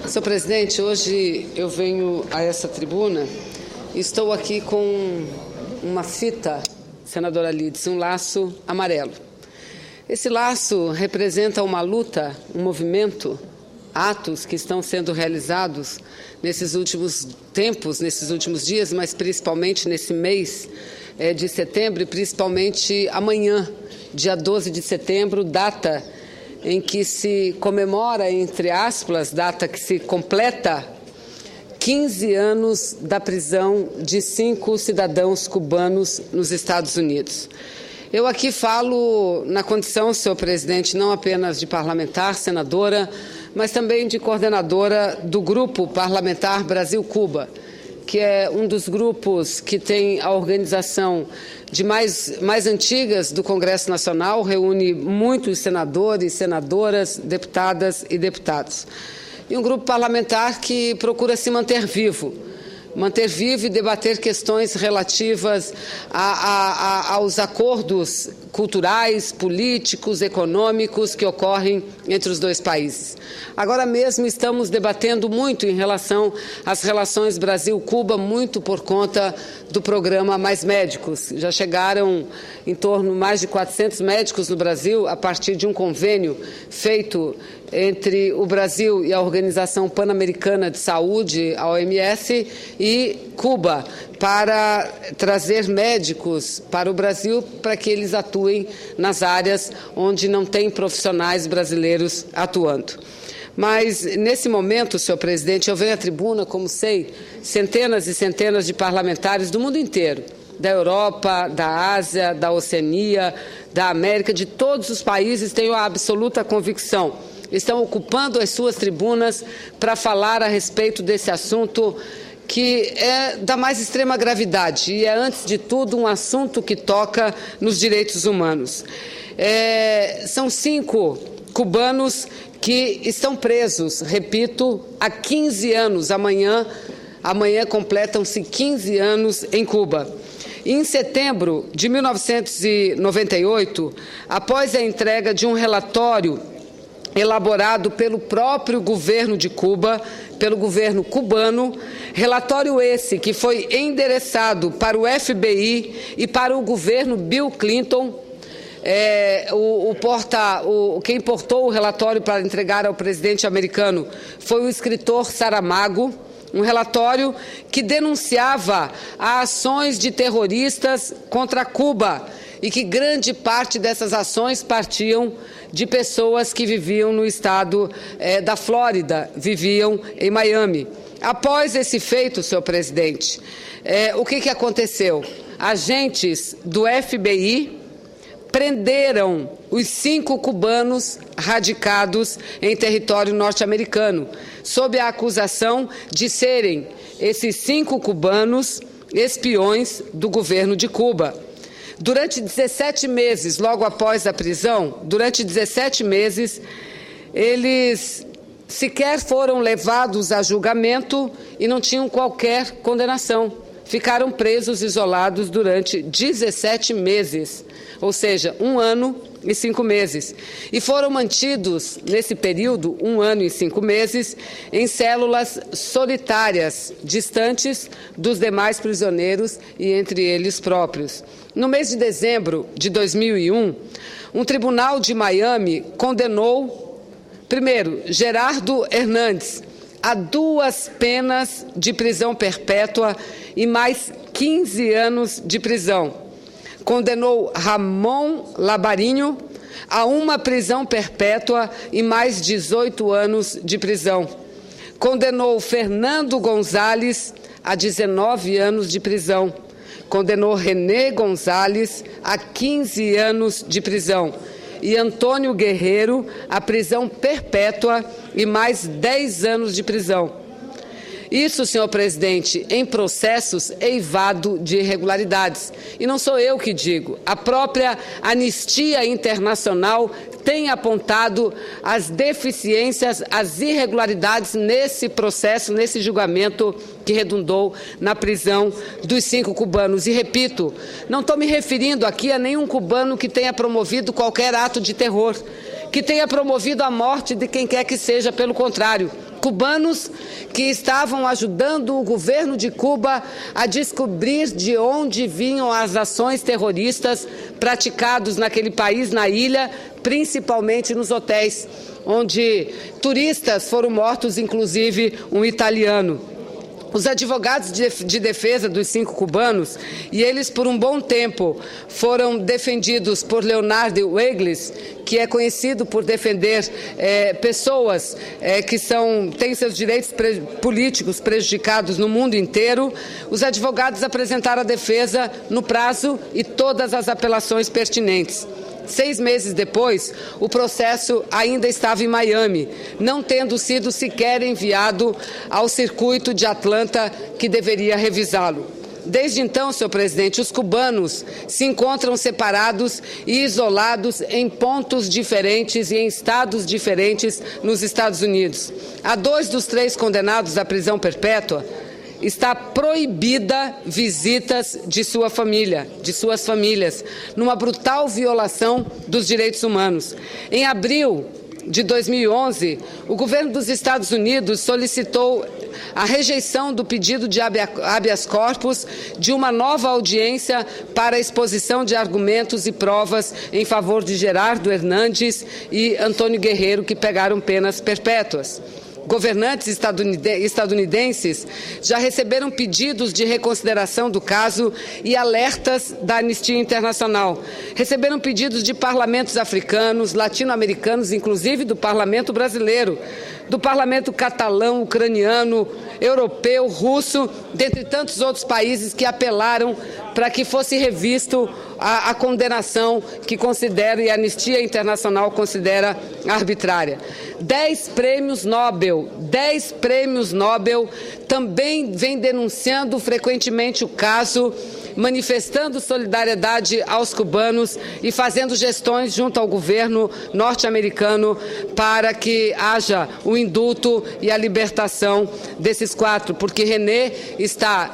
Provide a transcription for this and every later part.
Senhor presidente, hoje eu venho a essa tribuna e estou aqui com uma fita, senadora Lídice, um laço amarelo. Esse laço representa uma luta, um movimento, atos que estão sendo realizados nesses últimos tempos, nesses últimos dias, mas principalmente nesse mês de setembro e principalmente amanhã, dia 12 de setembro, data em que se comemora, entre aspas, data que se completa 15 anos da prisão de 5 cidadãos cubanos nos Estados Unidos. Eu aqui falo na condição, senhor presidente, não apenas de parlamentar, senadora, mas também de coordenadora do Grupo Parlamentar Brasil-Cuba, que é um dos grupos que tem a organização de mais antigas do Congresso Nacional, reúne muitos senadores, senadoras, deputadas e deputados. E um grupo parlamentar que procura se manter vivo e debater questões relativas aos acordos culturais, políticos, econômicos que ocorrem entre os dois países. Agora mesmo estamos debatendo muito em relação às relações Brasil-Cuba, muito por conta do programa Mais Médicos. Já chegaram em torno de mais de 400 médicos no Brasil a partir de um convênio feito entre o Brasil e a Organização Pan-Americana de Saúde, a OMS, e Cuba, para trazer médicos para o Brasil para que eles atuem nas áreas onde não tem profissionais brasileiros atuando. Mas, nesse momento, senhor presidente, eu venho à tribuna, como sei, centenas e centenas de parlamentares do mundo inteiro, da Europa, da Ásia, da Oceania, da América, de todos os países, tenho a absoluta convicção, estão ocupando as suas tribunas para falar a respeito desse assunto que é da mais extrema gravidade e é, antes de tudo, um assunto que toca nos direitos humanos. São 5 cubanos que estão presos, repito, há 15 anos. Amanhã completam-se 15 anos em Cuba. E em setembro de 1998, após a entrega de um relatório elaborado pelo próprio governo de Cuba, pelo governo cubano, relatório esse que foi endereçado para o FBI e para o governo Bill Clinton. Quem portou o relatório para entregar ao presidente americano foi o escritor Saramago, um relatório que denunciava ações de terroristas contra Cuba e que grande parte dessas ações partiam de pessoas que viviam no estado da Flórida, viviam em Miami. Após esse feito, senhor presidente, o que aconteceu? Agentes do FBI prenderam os 5 cubanos radicados em território norte-americano, sob a acusação de serem esses 5 cubanos espiões do governo de Cuba. Durante 17 meses, logo após a prisão, durante 17 meses, eles sequer foram levados a julgamento e não tinham qualquer condenação. Ficaram presos, isolados durante 17 meses, ou seja, 1 ano e 5 meses. E foram mantidos, nesse período, 1 ano e 5 meses, em células solitárias, distantes dos demais prisioneiros e entre eles próprios. No mês de dezembro de 2001, um tribunal de Miami condenou, primeiro, Gerardo Hernandes a 2 penas de prisão perpétua e mais 15 anos de prisão. Condenou Ramon Labarinho a 1 prisão perpétua e mais 18 anos de prisão. Condenou Fernando Gonzalez a 19 anos de prisão. Condenou René Gonzalez a 15 anos de prisão. E Antônio Guerreiro a prisão perpétua e mais 10 anos de prisão. Isso, senhor presidente, em processos eivado de irregularidades. E não sou eu que digo, a própria Anistia Internacional tem apontado as deficiências, as irregularidades nesse processo, nesse julgamento que redundou na prisão dos 5 cubanos. E repito, não estou me referindo aqui a nenhum cubano que tenha promovido qualquer ato de terror, que tenha promovido a morte de quem quer que seja, pelo contrário. Cubanos que estavam ajudando o governo de Cuba a descobrir de onde vinham as ações terroristas praticadas naquele país, na ilha, principalmente nos hotéis, onde turistas foram mortos, inclusive um italiano. Os advogados de defesa dos 5 cubanos, e eles por um bom tempo foram defendidos por Leonardo Weiglis, que é conhecido por defender pessoas que têm seus direitos políticos prejudicados no mundo inteiro. Os advogados apresentaram a defesa no prazo e todas as apelações pertinentes. 6 meses depois, o processo ainda estava em Miami, não tendo sido sequer enviado ao circuito de Atlanta, que deveria revisá-lo. Desde então, senhor presidente, os cubanos se encontram separados e isolados em pontos diferentes e em estados diferentes nos Estados Unidos. A 2 dos 3 condenados à prisão perpétua, está proibida visitas de suas famílias, numa brutal violação dos direitos humanos. Em abril de 2011, o governo dos Estados Unidos solicitou a rejeição do pedido de habeas corpus de uma nova audiência para a exposição de argumentos e provas em favor de Gerardo Hernandes e Antônio Guerreiro, que pegaram penas perpétuas. Governantes estadunidenses já receberam pedidos de reconsideração do caso e alertas da Anistia Internacional. Receberam pedidos de parlamentos africanos, latino-americanos, inclusive do parlamento brasileiro, do parlamento catalão, ucraniano, europeu, russo, dentre tantos outros países que apelaram para que fosse revisto a condenação que considera e a Anistia Internacional considera arbitrária. 10 prêmios Nobel também vêm denunciando frequentemente o caso, manifestando solidariedade aos cubanos e fazendo gestões junto ao governo norte-americano para que haja o indulto e a libertação desses 4, porque René está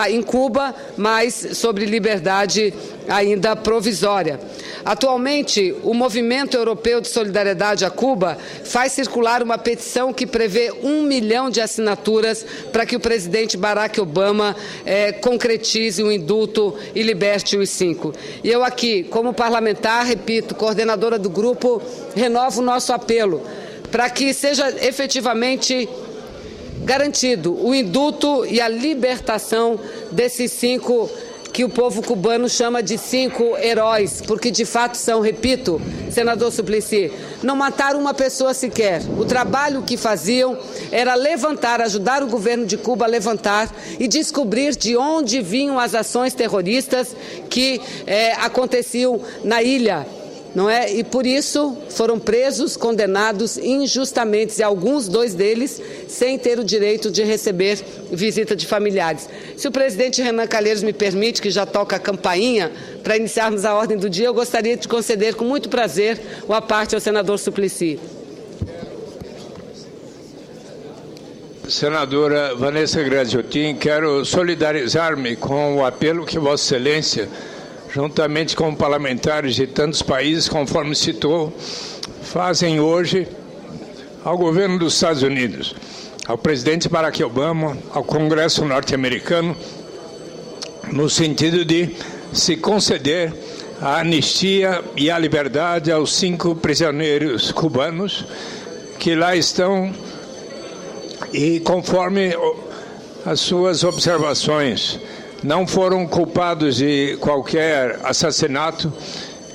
em Cuba, mas sobre liberdade ainda provisória. Atualmente, o Movimento Europeu de Solidariedade a Cuba faz circular uma petição que prevê 1 milhão de assinaturas para que o presidente Barack Obama concretize o indulto e liberte os 5. E eu aqui, como parlamentar, repito, coordenadora do grupo, renovo o nosso apelo para que seja efetivamente garantido o indulto e a libertação desses 5 que o povo cubano chama de 5 heróis, porque de fato são, repito, senador Suplicy, não mataram uma pessoa sequer. O trabalho que faziam era levantar, ajudar o governo de Cuba a levantar e descobrir de onde vinham as ações terroristas que aconteciam na ilha. Não é? E por isso foram presos, condenados injustamente, e alguns, 2 deles, sem ter o direito de receber visita de familiares. Se o presidente Renan Calheiros me permite, que já toca a campainha, para iniciarmos a ordem do dia, eu gostaria de conceder com muito prazer o à parte ao senador Suplicy. Senadora Vanessa Graziotin, quero solidarizar-me com o apelo que Vossa Excelência, juntamente com parlamentares de tantos países, conforme citou, fazem hoje ao governo dos Estados Unidos, ao presidente Barack Obama, ao Congresso norte-americano, no sentido de se conceder a anistia e a liberdade aos 5 prisioneiros cubanos que lá estão e, conforme as suas observações, não foram culpados de qualquer assassinato.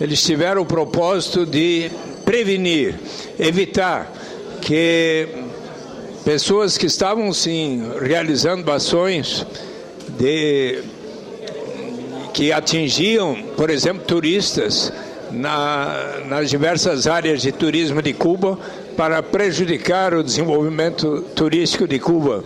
Eles tiveram o propósito de prevenir, evitar que pessoas que estavam, sim, realizando ações que atingiam, por exemplo, turistas nas diversas áreas de turismo de Cuba para prejudicar o desenvolvimento turístico de Cuba.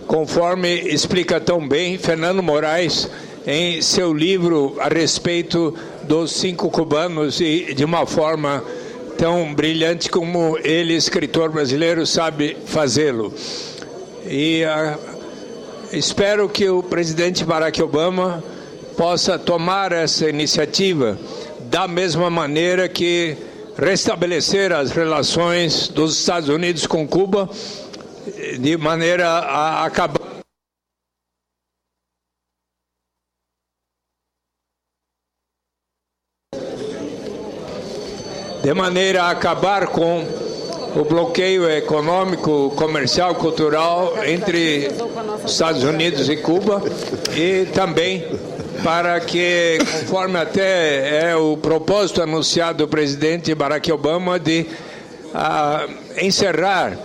Conforme explica tão bem Fernando Moraes em seu livro a respeito dos 5 cubanos e de uma forma tão brilhante como ele, escritor brasileiro, sabe fazê-lo. E espero que o presidente Barack Obama possa tomar essa iniciativa da mesma maneira que restabelecer as relações dos Estados Unidos com Cuba de maneira a acabar com o bloqueio econômico, comercial, cultural entre Estados Unidos e Cuba, e também para que, conforme até é o propósito anunciado do presidente Barack Obama, de encerrar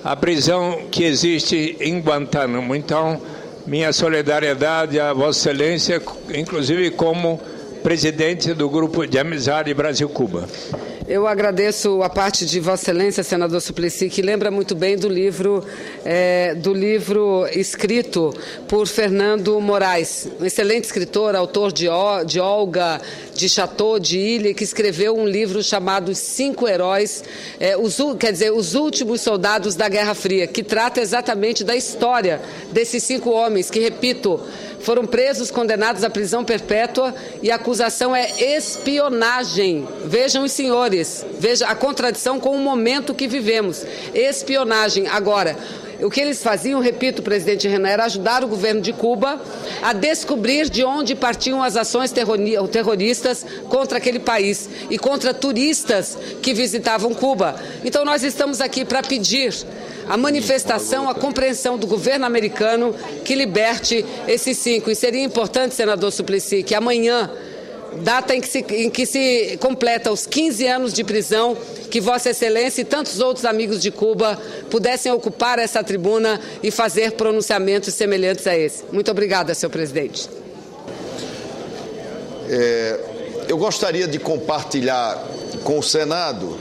a prisão que existe em Guantánamo. Então, minha solidariedade a Vossa Excelência, inclusive como presidente do Grupo de Amizade Brasil-Cuba. Eu agradeço a parte de Vossa Excelência, senador Suplicy, que lembra muito bem do livro escrito por Fernando Moraes, um excelente escritor, autor de Olga, de Chateau, de Ilha, que escreveu um livro chamado Os Cinco Heróis, Os Últimos Soldados da Guerra Fria, que trata exatamente da história desses 5 homens, que, repito, foram presos, condenados à prisão perpétua, e a acusação é espionagem. Vejam os senhores, veja a contradição com o momento que vivemos. Espionagem. Agora, o que eles faziam, repito, presidente Renan, era ajudar o governo de Cuba a descobrir de onde partiam as ações terroristas contra aquele país e contra turistas que visitavam Cuba. Então nós estamos aqui para pedir a manifestação, a compreensão do governo americano que liberte esses 5. E seria importante, senador Suplicy, que amanhã, data em que se completa os 15 anos de prisão, que Vossa Excelência e tantos outros amigos de Cuba pudessem ocupar essa tribuna e fazer pronunciamentos semelhantes a esse. Muito obrigada, senhor presidente. Eu gostaria de compartilhar com o Senado